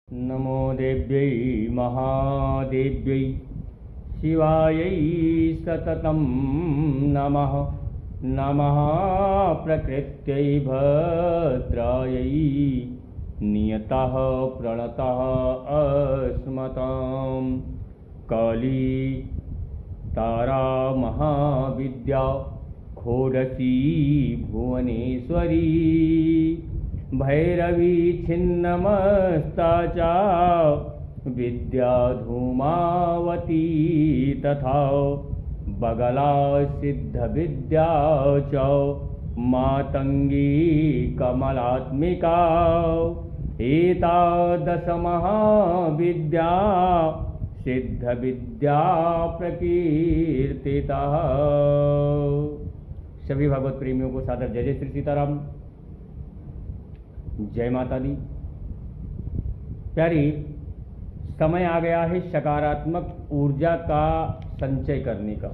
नमो देव्यै महादेव्यै शिवायै सततं नमः। नमः प्रकृत्यै भद्रायै नियतः प्रणतः अस्मतां। काली तारा महाविद्या खोडसी भुवनेश्वरी भैरवी छिन्नमस्ता च विद्या धूमावती तथा बगला सिद्धविद्या च मातंगी कमलात्मिका। एतादश महाविद्या सिद्धविद्या प्रकीर्तिता। सभी भगवत प्रेमियों को सादर जय जय श्री सीताराम, जय माता दी। प्यारी, समय आ गया है सकारात्मक ऊर्जा का संचय करने का।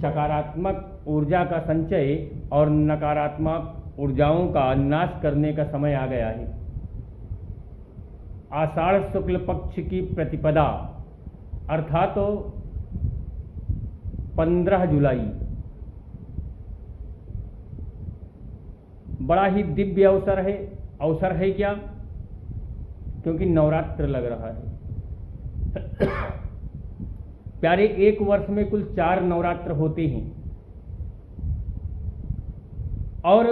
सकारात्मक ऊर्जा का संचय और नकारात्मक ऊर्जाओं का नाश करने का समय आ गया है। आषाढ़ शुक्ल पक्ष की प्रतिपदा अर्थात 15 जुलाई बड़ा ही दिव्य अवसर है क्या? क्योंकि नवरात्र लग रहा है। प्यारे, एक वर्ष में कुल 4 नवरात्र होते हैं और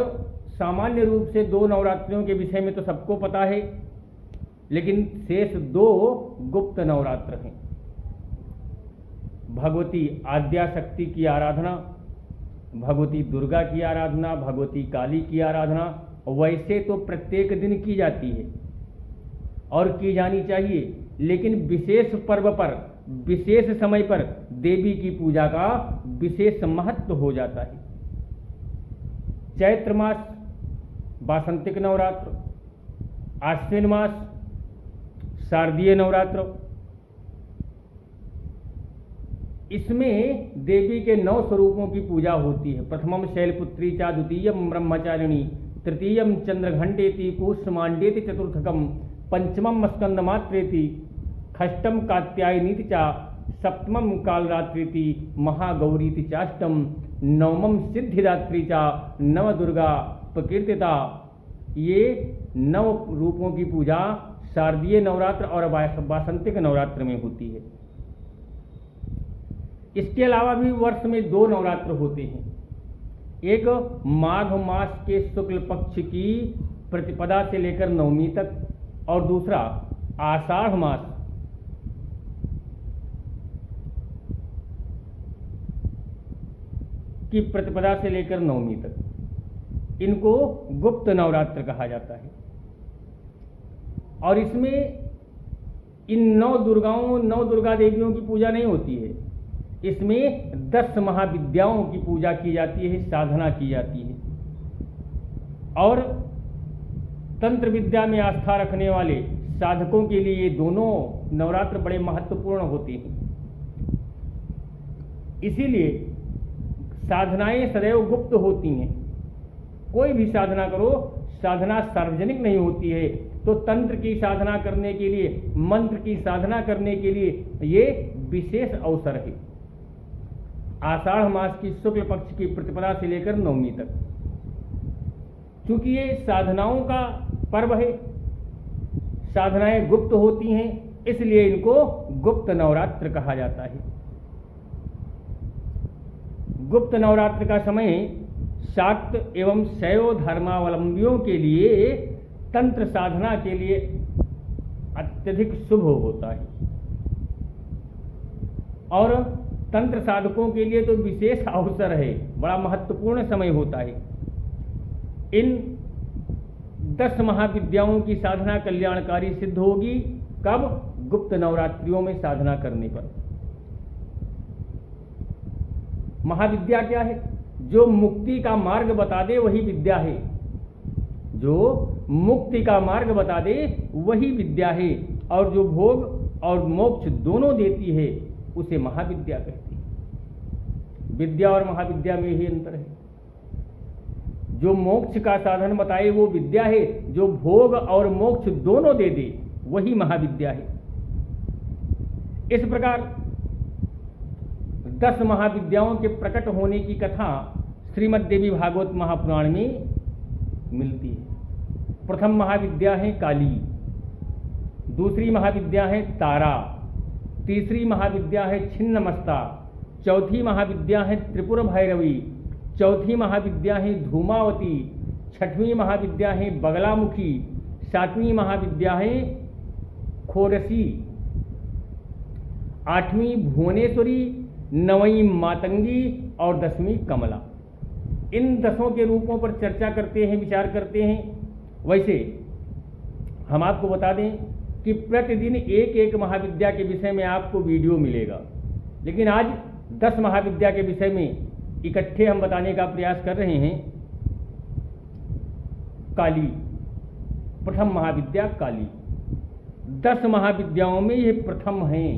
सामान्य रूप से 2 नवरात्रियों के विषय में तो सबको पता है, लेकिन शेष 2 गुप्त नवरात्र हैं। भगवती आद्याशक्ति की आराधना, भगवती दुर्गा की आराधना, भगवती काली की आराधना वैसे तो प्रत्येक दिन की जाती है और की जानी चाहिए, लेकिन विशेष पर्व पर, विशेष समय पर देवी की पूजा का विशेष महत्व हो जाता है। चैत्र मास वासंतिक नवरात्र, आश्विन मास शारदीय नवरात्र, इसमें देवी के 9 स्वरूपों की पूजा होती है। प्रथमम शैलपुत्री चा, द्वितीयम ब्रह्मचारिणी, तृतीयम चंद्रघंटेति, कूष्मांडेति, चतुर्थकम पंचमम स्कंदमात्रेति, षष्ठम कात्यायनीति चा, सप्तमम कालरात्रिति, महागौरीति चाष्टम, नवमम सिद्धिदात्री चा, नवदुर्गा प्रकीर्तिता। ये 9 रूपों की पूजा शारदीय नवरात्र और वासंतिक नवरात्र में होती है। इसके अलावा भी वर्ष में 2 नवरात्र होते हैं। एक माघ मास के शुक्ल पक्ष की प्रतिपदा से लेकर नवमी तक, और दूसरा आषाढ़ मास की प्रतिपदा से लेकर नवमी तक। इनको गुप्त नवरात्र कहा जाता है। और इसमें इन 9 दुर्गा देवियों की पूजा नहीं होती है। इसमें 10 महाविद्याओं की पूजा की जाती है, साधना की जाती है। और तंत्र विद्या में आस्था रखने वाले साधकों के लिए ये दोनों नवरात्र बड़े महत्वपूर्ण होते हैं। इसीलिए साधनाएं सदैव गुप्त होती हैं। कोई भी साधना करो, साधना सार्वजनिक नहीं होती है। तो तंत्र की साधना करने के लिए, मंत्र की साधना करने के लिए ये विशेष अवसर है। आषाढ़ मास की शुक्ल पक्ष की प्रतिपदा से लेकर नवमी तक, चूंकि ये साधनाओं का पर्व है, साधनाएं गुप्त होती हैं, इसलिए इनको गुप्त नवरात्र कहा जाता है। गुप्त नवरात्र का समय शाक्त एवं शैव धर्मावलंबियों के लिए तंत्र साधना के लिए अत्यधिक शुभ होता है और तंत्र साधकों के लिए तो विशेष अवसर है, बड़ा महत्वपूर्ण समय होता है। इन 10 महाविद्याओं की साधना कल्याणकारी सिद्ध होगी। कब? गुप्त नवरात्रियों में साधना करने पर। महाविद्या क्या है? जो मुक्ति का मार्ग बता दे वही विद्या है। जो मुक्ति का मार्ग बता दे वही विद्या है। और जो भोग और मोक्ष दोनों देती है उसे महाविद्या कहती है। विद्या और महाविद्या में ही अंतर है। जो मोक्ष का साधन बताए वो विद्या है, जो भोग और मोक्ष दोनों दे दे वही महाविद्या है। इस प्रकार 10 महाविद्याओं के प्रकट होने की कथा श्रीमद् देवी भागवत महापुराण में मिलती है। प्रथम महाविद्या है काली, दूसरी महाविद्या है तारा, तीसरी महाविद्या है छिन्नमस्ता, चौथी महाविद्या है त्रिपुर भैरवी, चौथी महाविद्या है धूमावती, छठवीं महाविद्या है बगलामुखी, सातवीं महाविद्या है खोरसी, आठवीं भुवनेश्वरी, नवीं मातंगी और 10वीं कमला। इन 10 के रूपों पर चर्चा करते हैं, विचार करते हैं। वैसे हम आपको बता दें कि प्रतिदिन एक एक महाविद्या के विषय में आपको वीडियो मिलेगा, लेकिन आज 10 महाविद्या के विषय में इकट्ठे हम बताने का प्रयास कर रहे हैं। काली, प्रथम महाविद्या काली। 10 महाविद्याओं में ये प्रथम हैं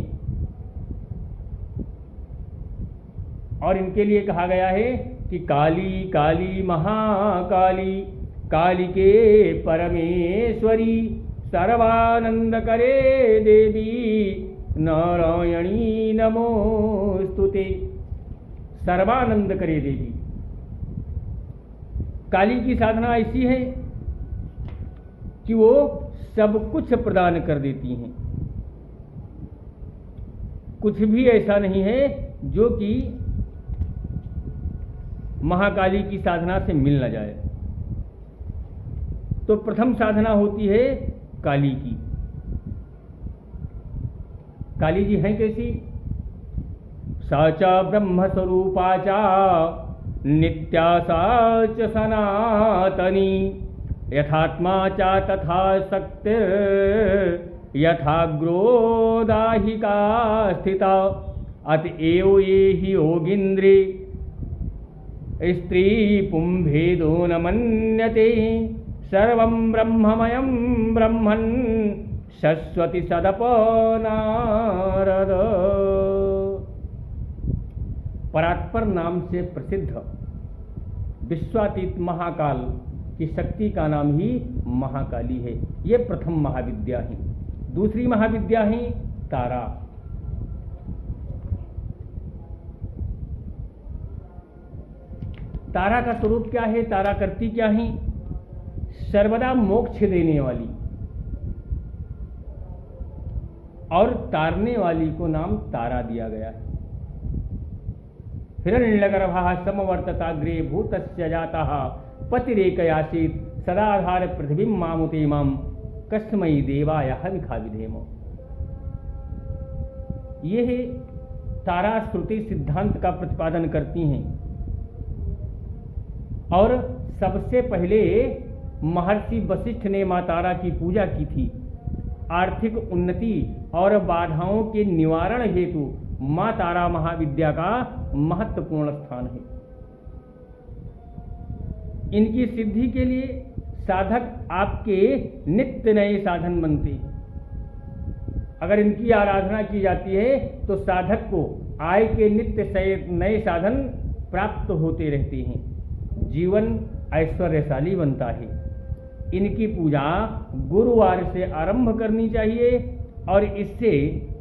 और इनके लिए कहा गया है कि काली काली महाकाली, कालिके परमेश्वरी, सर्वानंद करे देवी, नारायणी नमोस्तुते। सर्वानंद करे देवी। काली की साधना ऐसी है कि वो सब कुछ प्रदान कर देती हैं। कुछ भी ऐसा नहीं है जो कि महाकाली की साधना से मिल न जाए। तो प्रथम साधना होती है काली की। काली जी हैं कैसी? साचा ब्रह्म स्वरूपा चा नित्या साच सनातनी, यथात्मा चा तथा शक्ति यथाग्रो दाहिका स्थिता, अतएव ये ही योगिन्द्रे स्त्री पुंभेदो न मन्यते, सर्वं ब्रह्ममयं ब्रह्मन् शश्वति सदप नारद। परात्पर नाम से प्रसिद्ध विश्वातीत महाकाल की शक्ति का नाम ही महाकाली है। ये प्रथम महाविद्या है। दूसरी महाविद्या है तारा। तारा का स्वरूप क्या है? तारा करती क्या है? सर्वदा मोक्ष देने वाली और तारने वाली को नाम तारा दिया गया है। हिरण्यगर्भः समवर्तताग्रे भूतस्य जातः पतिरेकयासीत् सदाधार पृथ्वीं मामुते मां कस्मै देवाय हविखा विधेम। ये तारा श्रुति सिद्धांत का प्रतिपादन करती हैं और सबसे पहले महर्षि वशिष्ठ ने मां तारा की पूजा की थी। आर्थिक उन्नति और बाधाओं के निवारण हेतु मां तारा महाविद्या का महत्वपूर्ण स्थान है। इनकी सिद्धि के लिए साधक आपके नित्य नए साधन बनते हैं। अगर इनकी आराधना की जाती है तो साधक को आय के नित्य नए साधन प्राप्त होते रहते हैं, जीवन ऐश्वर्यशाली बनता है। इनकी पूजा गुरुवार से आरंभ करनी चाहिए और इससे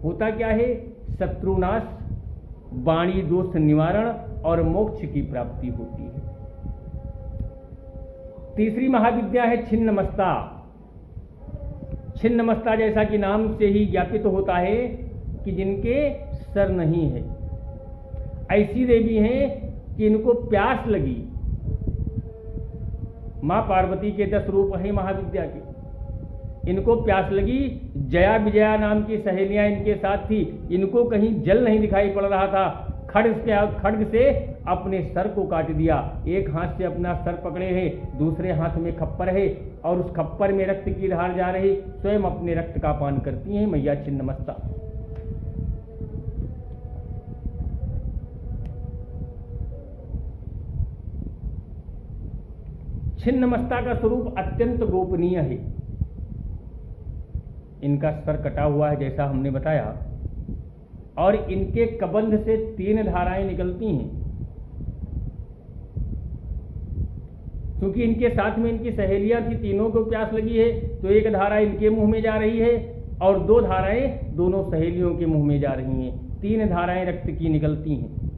होता क्या है? शत्रुनाश, वाणी दोष निवारण और मोक्ष की प्राप्ति होती है। तीसरी महाविद्या है छिन्नमस्ता। छिन्नमस्ता जैसा कि नाम से ही ज्ञापित होता है कि जिनके सर नहीं है। ऐसी देवी हैं कि इनको प्यास लगी। मां पार्वती के 10 रूप हैं महाविद्या के। इनको प्यास लगी, जया विजया नाम की सहेलियां इनके साथ थी। इनको कहीं जल नहीं दिखाई पड़ रहा था, खड्ग से अपने सर को काट दिया। एक हाथ से अपना सर पकड़े है, दूसरे हाथ में खप्पर है और उस खप्पर में रक्त की धार जा रही। स्वयं अपने रक्त का पान करती हैं मैया छिन्नमस्ता। छिन्नमस्ता का स्वरूप अत्यंत गोपनीय है। इनका सर कटा हुआ है जैसा हमने बताया और इनके कबंध से 3 धाराएं निकलती हैं। क्योंकि इनके साथ में इनकी सहेलियां थी, तीनों को प्यास लगी है, तो एक धारा इनके मुंह में जा रही है और 2 धाराएं दोनों सहेलियों के मुंह में जा रही हैं। 3 धाराएं रक्त की निकलती हैं।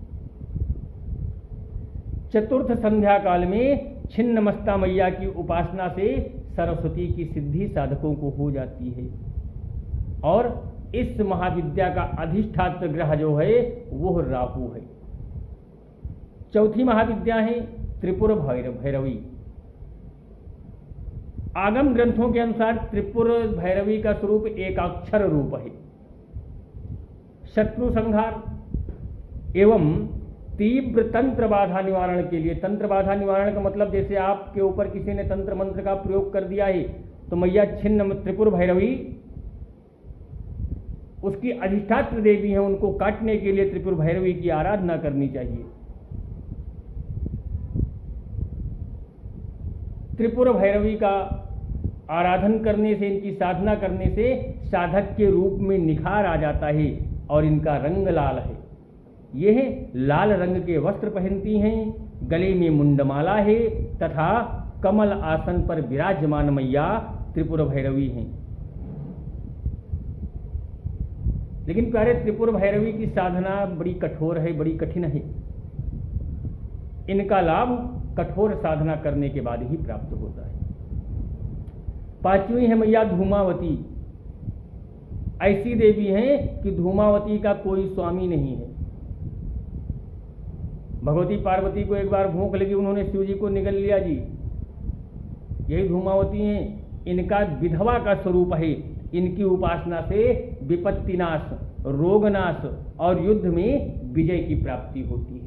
चतुर्थ संध्या काल में छिन्नमस्ता मैया की उपासना से सरस्वती की सिद्धि साधकों को हो जाती है। और इस महाविद्या का अधिष्ठात्र ग्रह जो है वो राहु है। चौथी महाविद्या है त्रिपुर भैरवी। आगम ग्रंथों के अनुसार त्रिपुर भैरवी का स्वरूप एकाक्षर रूप है। शत्रु संहार एवं तीव्र तंत्र बाधा निवारण के लिए, तंत्र बाधा निवारण का मतलब जैसे आपके ऊपर किसी ने तंत्र मंत्र का प्रयोग कर दिया है तो मैया छिन्न त्रिपुर भैरवी उसकी अधिष्ठात्र देवी है, उनको काटने के लिए त्रिपुर भैरवी की आराधना करनी चाहिए। त्रिपुर भैरवी का आराधन करने से, इनकी साधना करने से साधक के रूप में निखार आ जाता है और इनका रंग लाल है। यह लाल रंग के वस्त्र पहनती हैं, गले में मुंडमाला है तथा कमल आसन पर विराजमान मैया त्रिपुर भैरवी हैं। लेकिन प्यारे, त्रिपुर भैरवी की साधना बड़ी कठोर है, बड़ी कठिन है। इनका लाभ कठोर साधना करने के बाद ही प्राप्त होता है। 5वीं है मैया धूमावती। ऐसी देवी हैं कि धूमावती का कोई स्वामी नहीं है। भगवती पार्वती को एक बार भूख लगी, उन्होंने शिव जी को निगल लिया जी। यही धूमावती हैं। इनका विधवा का स्वरूप है। इनकी उपासना से विपत्ति नाश, रोग नाश और युद्ध में विजय की प्राप्ति होती है।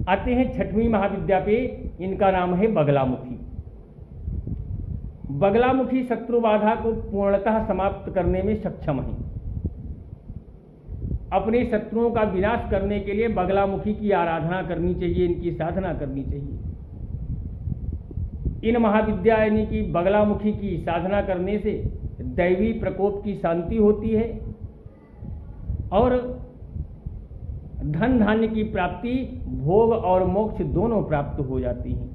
आते हैं 6वीं महाविद्या पे। इनका नाम है बगलामुखी। बगलामुखी शत्रु बाधा को पूर्णतः समाप्त करने में सक्षम है। अपने शत्रुओं का विनाश करने के लिए बगलामुखी की आराधना करनी चाहिए, इनकी साधना करनी चाहिए। इन महाविद्या यानी कि बगलामुखी की साधना करने से दैवी प्रकोप की शांति होती है और धन धान्य की प्राप्ति, भोग और मोक्ष दोनों प्राप्त हो जाती हैं।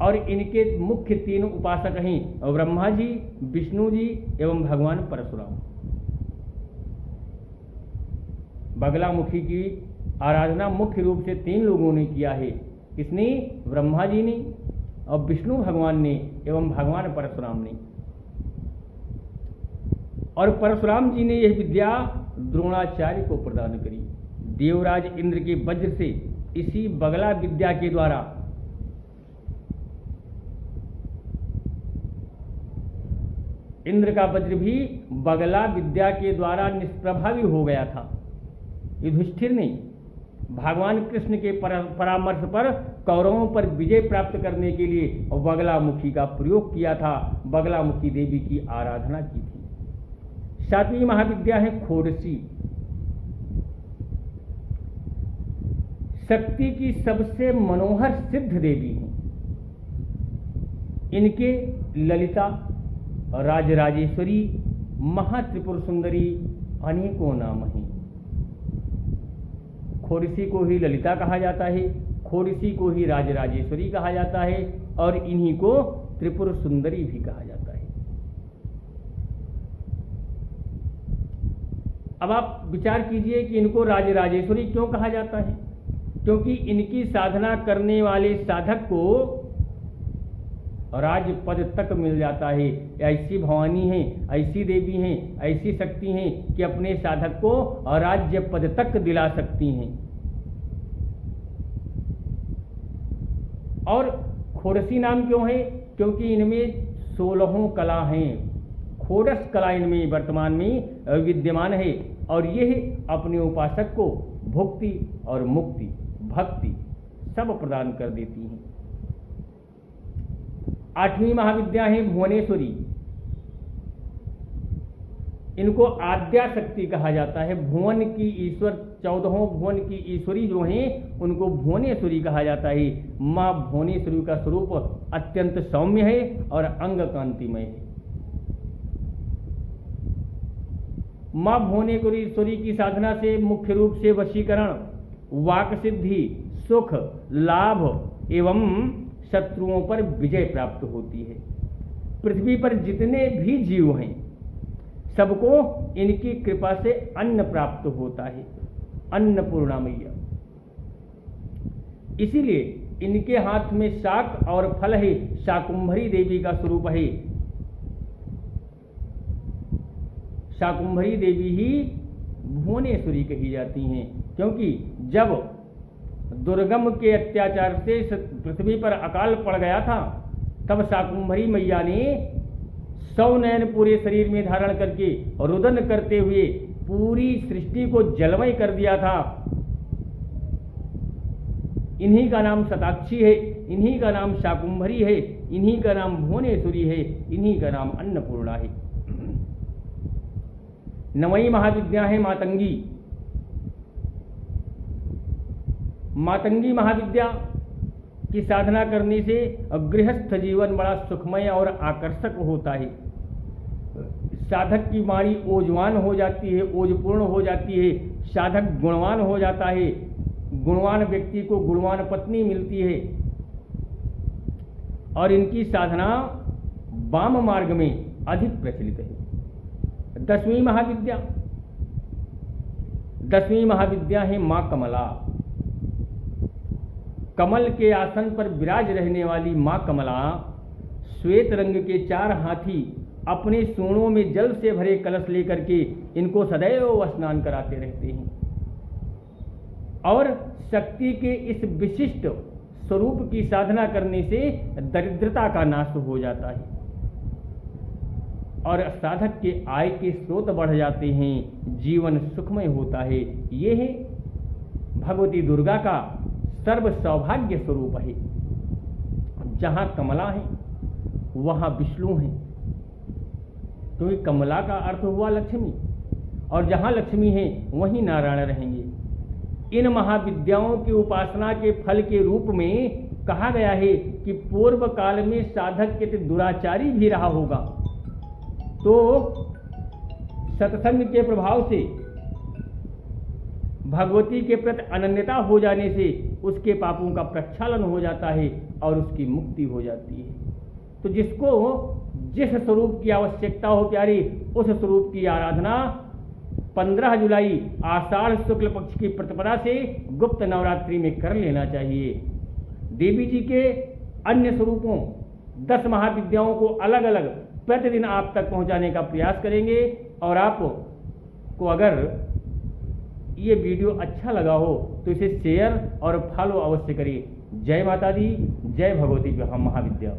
और इनके मुख्य 3 उपासक हैं ब्रह्मा जी, विष्णु जी एवं भगवान परशुराम। बगलामुखी की आराधना मुख्य रूप से 3 लोगों ने किया है। किसने? ब्रह्मा जी ने और विष्णु भगवान ने एवं भगवान परशुराम ने। और परशुराम जी ने यह विद्या द्रोणाचार्य को प्रदान करी। देवराज इंद्र के वज्र से इसी बगला विद्या के द्वारा इंद्र का वज्र भी बगला विद्या के द्वारा निष्प्रभावी हो गया था। युधिष्ठिर ने भगवान कृष्ण के परामर्श पर कौरवों पर विजय प्राप्त करने के लिए बगलामुखी का प्रयोग किया था। बगलामुखी देवी की आराधना की थी। 7वीं महाविद्या है खोड़सी। शक्ति की सबसे मनोहर सिद्ध देवी हैं। इनके ललिता, राजराजेश्वरी, महात्रिपुर सुंदरी अनेकों नाम हैं। खोड़सी को ही ललिता कहा जाता है, खोड़सी को ही राजराजेश्वरी कहा जाता है और इन्हीं को त्रिपुर सुंदरी भी कहा जाता है। अब आप विचार कीजिए कि इनको राजराजेश्वरी क्यों कहा जाता है? क्योंकि इनकी साधना करने वाले साधक को राजपद तक मिल जाता है। ऐसी भवानी हैं, ऐसी देवी हैं, ऐसी शक्ति हैं कि अपने साधक को राज्य पद तक दिला सकती हैं। और खोड़सी नाम क्यों है? क्योंकि इनमें 16 कला हैं। खोड़स कला इनमें वर्तमान में विद्यमान है और यह अपने उपासक को भुक्ति और मुक्ति, भक्ति सब प्रदान कर देती हैं। 8वीं महाविद्या है भुवनेश्वरी। इनको आद्या शक्ति कहा जाता है। भुवन की ईश्वर, 14 भुवन की ईश्वरी जो हैं उनको भुवनेश्वरी कहा जाता है। मां भुवनेश्वरी का स्वरूप अत्यंत सौम्य है और अंग कांतिमय है। मां भुवनेश्वरी की साधना से मुख्य रूप से वशीकरण, वाक सिद्धि, सुख, लाभ एवं शत्रुओं पर विजय प्राप्त होती है। पृथ्वी पर जितने भी जीव हैं सबको इनकी कृपा से अन्न प्राप्त होता है, अन्नपूर्णा मैया। इसीलिए इनके हाथ में शाक और फल है, शाकुंभरी देवी का स्वरूप है। शाकुंभरी देवी ही भुवनेश्वरी कही जाती हैं, क्योंकि जब दुर्गम के अत्याचार से पृथ्वी पर अकाल पड़ गया था तब शाकुंभरी मैया ने 100 नयन पूरे शरीर में धारण करके रुदन करते हुए पूरी सृष्टि को जलमय कर दिया था। इन्हीं का नाम शताक्षी है, इन्हीं का नाम शाकुंभरी है, इन्हीं का नाम भुवनेश्वरी है, इन्हीं का नाम अन्नपूर्णा है। नवई महाविद्या है मातंगी। मातंगी महाविद्या की साधना करने से गृहस्थ जीवन बड़ा सुखमय और आकर्षक होता है। साधक की वाणी ओजवान हो जाती है, ओजपूर्ण हो जाती है, साधक गुणवान हो जाता है, गुणवान व्यक्ति को गुणवान पत्नी मिलती है। और इनकी साधना वाम मार्ग में अधिक प्रचलित है। 10वीं महाविद्या, 10वीं महाविद्या है मां कमला। कमल के आसन पर विराज रहने वाली मां कमला श्वेत रंग के 4 हाथी अपने सूंडों में जल से भरे कलश लेकर के इनको सदैव स्नान कराते रहते हैं। और शक्ति के इस विशिष्ट स्वरूप की साधना करने से दरिद्रता का नाश हो जाता है और साधक के आय के स्रोत बढ़ जाते हैं, जीवन सुखमय होता है। ये है भगवती दुर्गा का सर्व सौभाग्य स्वरूप है। जहां कमला है वहां विष्णु है, क्योंकि कमला का अर्थ हुआ लक्ष्मी, और जहां लक्ष्मी है वहीं नारायण रहेंगे। इन महाविद्याओं की उपासना के फल के रूप में कहा गया है कि पूर्व काल में साधक के दुराचारी भी रहा होगा, तो सत्संग के प्रभाव से भगवती के प्रति अनन्यता हो जाने से उसके पापों का प्रक्षालन हो जाता है और उसकी मुक्ति हो जाती है। तो जिसको जिस स्वरूप की आवश्यकता हो प्यारी, उस स्वरूप की आराधना 15 जुलाई आषाढ़ शुक्ल पक्ष की प्रतिपदा से गुप्त नवरात्रि में कर लेना चाहिए। देवी जी के अन्य स्वरूपों 10 महाविद्याओं को अलग अलग प्रतिदिन आप तक पहुंचाने का प्रयास करेंगे। और आपको अगर ये वीडियो अच्छा लगा हो तो इसे शेयर और फॉलो अवश्य करिए। जय माता दी, जय भगवती महाविद्या।